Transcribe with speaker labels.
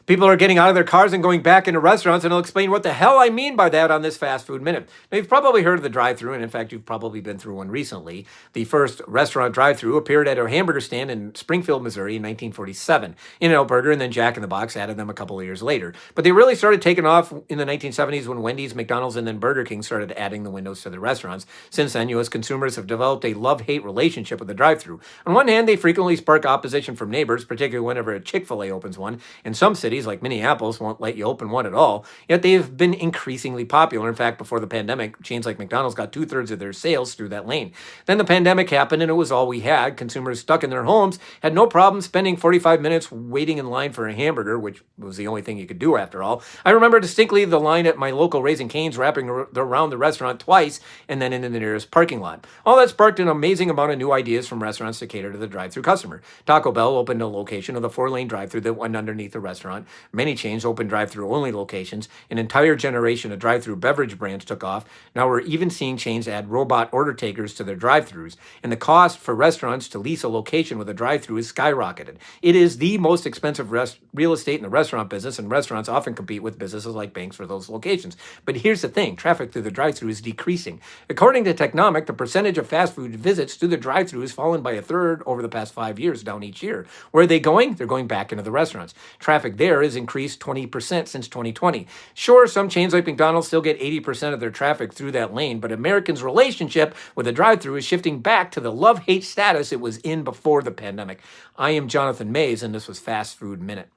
Speaker 1: People are getting out of their cars and going back into restaurants, and I'll explain what the hell I mean by that on this Fast Food Minute. Now, you've probably heard of the drive-thru, and in fact, you've probably been through one recently. The first restaurant drive-thru appeared at a hamburger stand in Springfield, Missouri in 1947. In-N-Out Burger and then Jack in the Box added them a couple of years later. But they really started taking off in the 1970s when Wendy's, McDonald's, and then Burger King started adding the windows to their restaurants. Since then, U.S. consumers have developed a love-hate relationship with the drive-thru. On one hand, they frequently spark opposition from neighbors, particularly whenever a Chick-fil-A opens one. In some cities, like Minneapolis, won't let you open one at all, yet they've been increasingly popular. In fact, before the pandemic, chains like McDonald's got 2/3 of their sales through that lane. Then the pandemic happened and it was all we had. Consumers stuck in their homes had no problem spending 45 minutes waiting in line for a hamburger, which was the only thing you could do after all. I remember distinctly the line at my local Raising Cane's wrapping around the restaurant twice and then into the nearest parking lot. All that sparked an amazing amount of new ideas from restaurants to cater to the drive-thru customer. Taco Bell opened a location of the 4-lane drive-thru that went underneath the restaurant. Many chains opened drive-thru only locations. An entire generation of drive-thru beverage brands took off. Now we're even seeing chains add robot order takers to their drive-thrus. And the cost for restaurants to lease a location with a drive-thru is skyrocketed. It is the most expensive real estate in the restaurant business, and restaurants often compete with businesses like banks for those locations. But here's the thing, traffic through the drive-thru is decreasing. According to Technomic, the percentage of fast food visits through the drive-thru has fallen by a third over the past 5 years, down each year. Where are they going? They're going back into the restaurants. Traffic there has increased 20% since 2020. Sure, some chains like McDonald's still get 80% of their traffic through that lane, but Americans' relationship with the drive-thru is shifting back to the love-hate status it was in before the pandemic. I am Jonathan Mays, and this was Fast Food Minute.